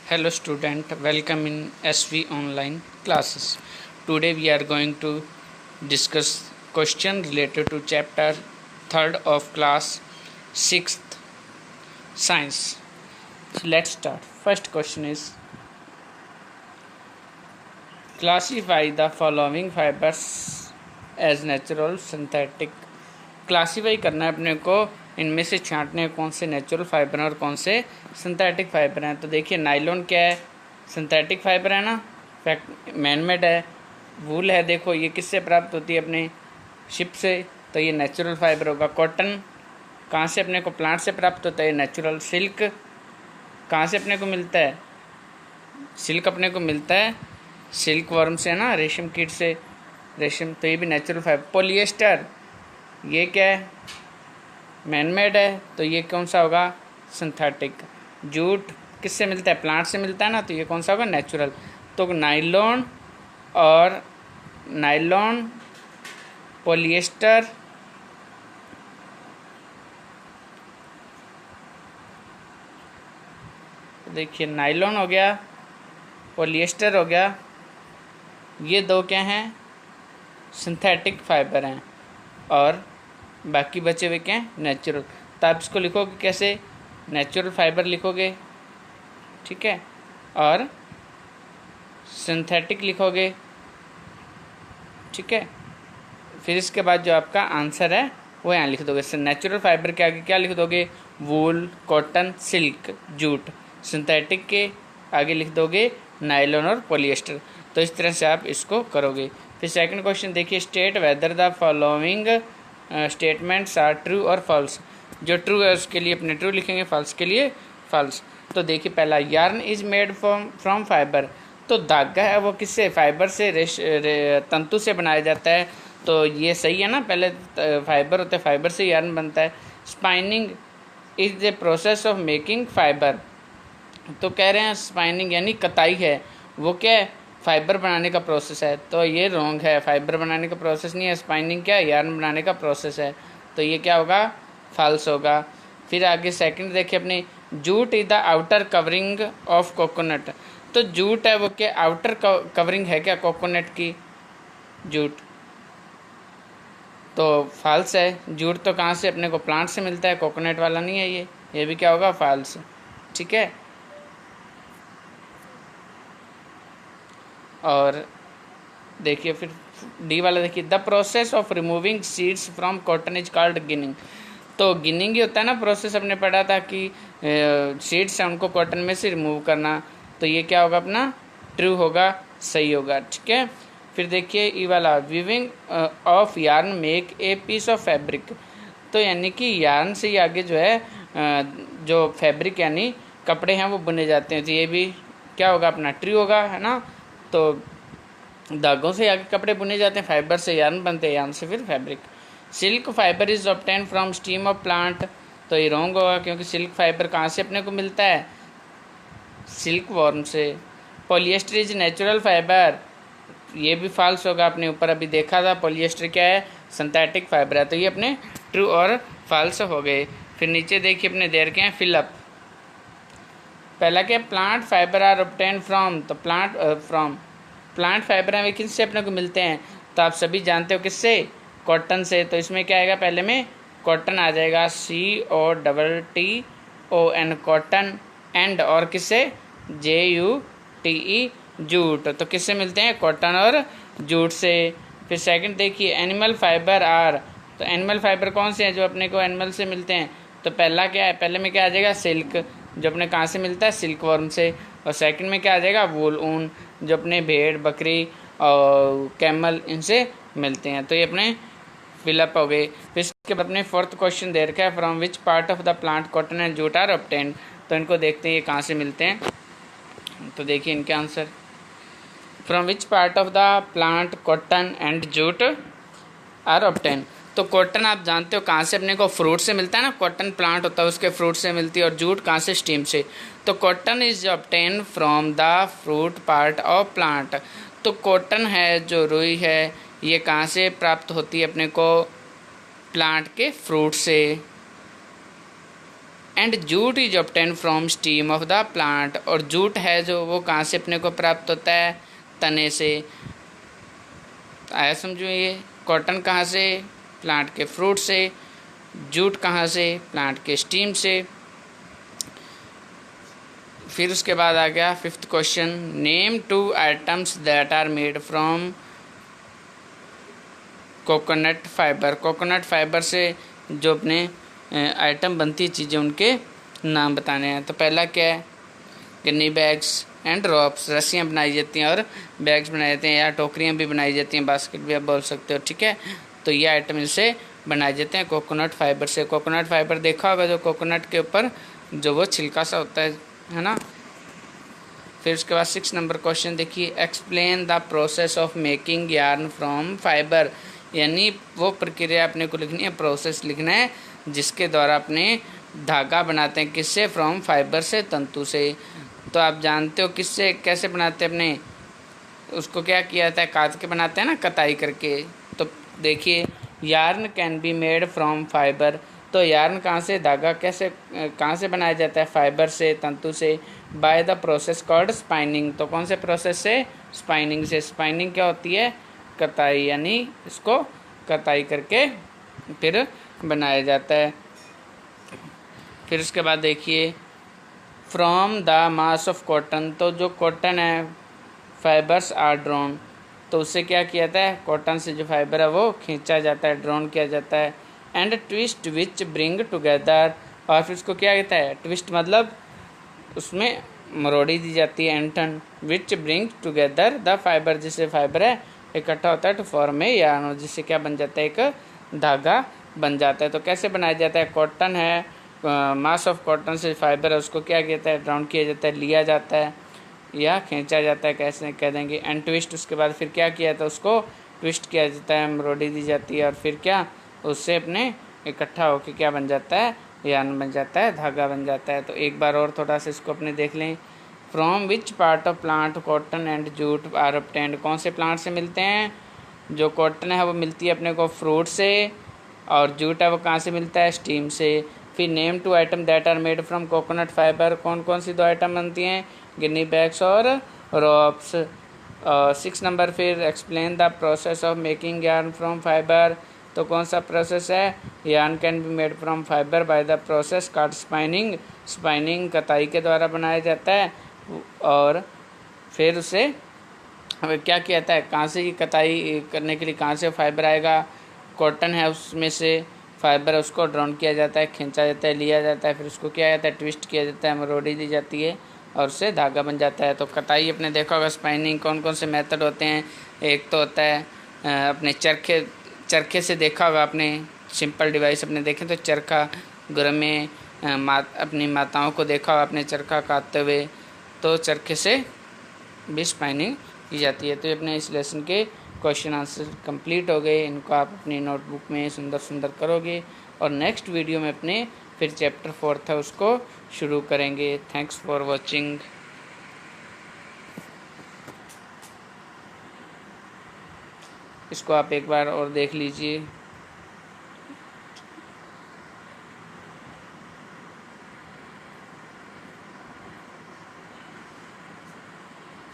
Hello student, welcome in SV online classes. Today we are going to discuss question related to chapter 3rd of class 6th science. So let's start. First question is classify the following fibers as natural synthetic. Classify करना है अपने को, इनमें से छांटने हैं कौन से natural fibre हैं और कौन से सिंथेटिक फाइबर हैं। तो देखिए नायलॉन क्या है, सिंथेटिक फाइबर है ना, फैक्ट मैनमेड है। वूल है, देखो ये किससे प्राप्त होती है, अपने शिप से, तो ये नेचुरल फाइबर होगा। कॉटन कहाँ से अपने को, प्लांट से प्राप्त होता है, नेचुरल। सिल्क कहाँ से अपने को मिलता है, सिल्क अपने को मिलता है सिल्क वर्म से ना, रेशम कीट से रेशम, तो ये भी नेचुरल फाइबर। पॉलिएस्टर ये क्या है, मैनमेड है, तो ये कौन सा होगा, सिंथेटिक। जूट किससे मिलता है, प्लांट से मिलता है ना, तो ये कौन सा होगा, नेचुरल। तो नायलॉन और नायलॉन, पॉलिएस्टर, देखिए नायलॉन हो गया, पॉलिएस्टर हो गया, ये दो क्या हैं, सिंथेटिक फाइबर हैं, और बाकी बचे हुए क्या हैं, नेचुरल। तो आप इसको लिखोगे कैसे, नेचुरल फाइबर लिखोगे, ठीक है, और सिंथेटिक लिखोगे, ठीक है। फिर इसके बाद जो आपका आंसर है वो यहाँ लिख दोगे। नेचुरल फाइबर के आगे क्या लिख दोगे, वूल, कॉटन, सिल्क, जूट। सिंथेटिक के आगे लिख दोगे नायलॉन और पॉलिएस्टर। तो इस तरह से आप इसको करोगे। फिर सेकंड क्वेश्चन देखिए, state whether the following statements are true और फॉल्स। जो ट्रू है उसके लिए अपने ट्रू लिखेंगे, फॉल्स के लिए फॉल्स। तो देखिए पहला, yarn is made from fibre. तो धागा है वो किससे, फाइबर से, तंतु से बनाया जाता है, तो ये सही है ना। पहले फाइबर होता है, फाइबर से यार्न बनता है। Spinning is the process of making fibre. तो कह रहे हैं स्पाइनिंग यानी कताई है, वो क्या है, फाइबर बनाने का प्रोसेस है, तो ये रॉन्ग है। फाइबर बनाने का प्रोसेस नहीं है, स्पाइनिंग क्या है, यार्न बनाने का प्रोसेस है, तो ये क्या होगा, फॉल्स होगा। फिर आगे सेकंड देखिए अपनी, jute is the outer covering of coconut. तो जूट है वो क्या, आउटर कवरिंग है क्या कोकोनट की, जूट, तो फॉल्स है। जूट तो कहाँ से, अपने को प्लांट से मिलता है, कोकोनट वाला नहीं है ये भी क्या होगा, फॉल्स, ठीक है। और देखिए फिर डी वाला देखिए, the process of removing seeds from cotton is called ginning. तो गिनिंग ही होता है ना प्रोसेस, हमने पढ़ा था कि सीड्स हैं उनको कॉटन में से रिमूव करना, तो ये क्या होगा, अपना ट्रू होगा, सही होगा, ठीक है। फिर देखिए ई वाला, weaving of yarn make a piece of fabric. तो यानी कि यार्न से ही आगे जो है जो फैब्रिक यानी कपड़े हैं वो बुने जाते हैं, तो ये भी क्या होगा, अपना ट्रू होगा, है ना। तो धागों से आगे कपड़े बुने जाते हैं, फाइबर से यार्न बनते हैं, यार्न से फिर fabric. Silk fibre is obtain from steam of plant. तो ये रॉन्ग होगा, क्योंकि सिल्क फाइबर कहाँ से अपने को मिलता है, सिल्क वॉर्म से। पॉलिएस्टर इज नेचुरल फाइबर, ये भी फॉल्स होगा, अपने ऊपर अभी देखा था। पॉलिएस्टर क्या है, सिंथेटिक फाइबर है, तो ये अपने ट्रू और फॉल्स हो गए। फिर नीचे देखिए अपने देर के हैं फिलअप। पहला क्या, plant fibre are obtain from. तो प्लांट फाइबर हैं वे किससे अपने को मिलते हैं, तो आप सभी जानते हो किससे, कॉटन से। तो इसमें क्या आएगा, पहले में कॉटन आ जाएगा, COTTON, कॉटन, एंड और किससे, JUTE, जूट। तो किससे मिलते हैं, कॉटन और जूट से। फिर सेकंड देखिए, एनिमल फाइबर आर। तो एनिमल फाइबर कौन से हैं जो अपने को एनिमल से मिलते हैं, तो पहला क्या है, पहले में क्या आ जाएगा, सिल्क, जो अपने कहाँ से मिलता है, सिल्क वर्म से। और सेकंड में क्या आ जाएगा, वूल, ऊन, जो अपने भेड़, बकरी और कैमल, इनसे मिलते हैं। तो ये अपने फिलअप हो गए। फिर इसके बाद अपने फोर्थ क्वेश्चन दे रखा है, from which part of the plant cotton and jute are obtained. तो इनको देखते हैं ये कहाँ से मिलते हैं। तो देखिए इनके answer, from which part of the plant cotton and jute are obtained. तो कॉटन आप जानते हो कहाँ से अपने को, फ्रूट से मिलता है ना, कॉटन प्लांट होता है उसके फ्रूट से मिलती है, और जूट कहाँ से, स्टीम से। तो cotton is obtain from the fruit part of plant. तो कॉटन है जो रुई है, ये कहाँ से प्राप्त होती है अपने को, प्लांट के फ्रूट से, and jute is obtain from steam of the plant, और जूट है जो वो कहाँ से अपने को प्राप्त होता है, तने से। आया समझो ये। कॉटन कहाँ से, प्लांट के फ्रूट से। जूट कहाँ से, प्लांट के स्टीम से। फिर उसके बाद आ गया 5th question, name 2 items that are made from coconut fibre. Coconut fibre से जो अपने आइटम बनती है चीज़ें, उनके नाम बताने हैं। तो पहला क्या है, गन्नी बैग्स एंड रॉप्स, रस्सियाँ बनाई जाती हैं और बैग्स बनाए जाते हैं, या टोकरियाँ भी बनाई जाती हैं, बास्केट भी आप बोल सकते हो, ठीक है। तो ये आइटम इनसे बनाए जाते हैं कोकोनट फाइबर से। कोकोनट फाइबर देखा होगा, जो कोकोनट के ऊपर जो वो छिलका सा होता है ना। फिर उसके बाद 6 नंबर क्वेश्चन देखिए, explain the process of making yarn from fibre, यानी वो प्रक्रिया अपने को लिखनी है, प्रोसेस लिखना है जिसके द्वारा अपने धागा बनाते हैं, किससे, फ्रॉम फाइबर से, तंतु से। तो आप जानते हो किससे कैसे बनाते हैं, अपने उसको क्या किया जाता है, काट के बनाते हैं ना, कताई करके। तो देखिए, yarn can be made from fibre, तो यार्न कहाँ से, धागा कैसे कहाँ से बनाया जाता है, फाइबर से, तंतु से, bye the process called spinning. तो कौन से प्रोसेस से, स्पाइनिंग से। स्पाइनिंग क्या होती है, कताई, यानी इसको कताई करके फिर बनाया जाता है। फिर उसके बाद देखिए, from the mass of cotton, तो जो कॉटन है, फाइबर्स आर ड्रॉन, तो उससे क्या किया जाता है, कॉटन से जो फाइबर है वो खींचा जाता है, ड्रॉन किया जाता है। And twist which bring together, और फिर उसको क्या कहता है, ट्विस्ट मतलब उसमें मरोड़ी दी जाती है, एंटन, which bring together the fibre, जिससे फाइबर है इकट्ठा होता है, टू फॉर्म ए यार्न, जिससे क्या बन जाता है, एक धागा बन जाता है। तो कैसे बनाया जाता है, कॉटन है, मास ऑफ कॉटन से फाइबर है, उसको क्या कहता है, ड्राउन किया जाता है, लिया जाता है या खींचा जाता है, कैसे कह देंगे। एंड ट्विस्ट, उसके बाद फिर क्या किया जाता है, उसको ट्विस्ट किया जाता है, एम्ब्रॉयडरी दी जाती है, और फिर क्या उससे अपने इकट्ठा होकर क्या बन जाता है, यार्न बन जाता है, धागा बन जाता है। तो एक बार और थोड़ा सा इसको अपने देख लें। From which part of plant cotton and jute are obtained, कौन से प्लांट से मिलते हैं, जो कॉटन है वो मिलती है अपने को फ्रूट से, और जूट है वो कहाँ से मिलता है, स्टीम से। फिर name 2 item that are made from coconut fibre, कौन कौन सी 2 आइटम बनती हैं, गिनी बैग्स और रॉप्स। 6 नंबर, फिर explain the process of making yarn from fibre, तो कौन सा प्रोसेस है, yarn can be made from fibre by the process called spinning, spinning कताई के द्वारा बनाया जाता है। और फिर उसे हमें क्या किया जाता है, कहाँ से ये कताई करने के लिए कहाँ से फाइबर आएगा, कॉटन है उसमें से फाइबर है, उसको ड्राउन किया जाता है, खींचा जाता है, लिया जाता है, फिर उसको क्या जाता है, ट्विस्ट किया जाता है, एम्ब्रॉयडरी दी जाती है, और उससे धागा बन जाता है। तो कताई अपने देखा होगा, स्पाइनिंग कौन कौन से मेथड होते हैं, एक तो होता है अपने चरखे से देखा होगा आपने, सिंपल डिवाइस अपने देखें तो चरखा, घर में अपनी माताओं को देखा होगा आपने चरखा काटते हुए, तो चरखे से भी स्पाइनिंग की जाती है। तो ये अपने इस लेसन के क्वेश्चन आंसर कंप्लीट हो गए, इनको आप अपनी नोटबुक में सुंदर सुंदर करोगे, और नेक्स्ट वीडियो में अपने फिर चैप्टर 4 है उसको शुरू करेंगे। Thanks for watching. इसको आप एक बार और देख लीजिए।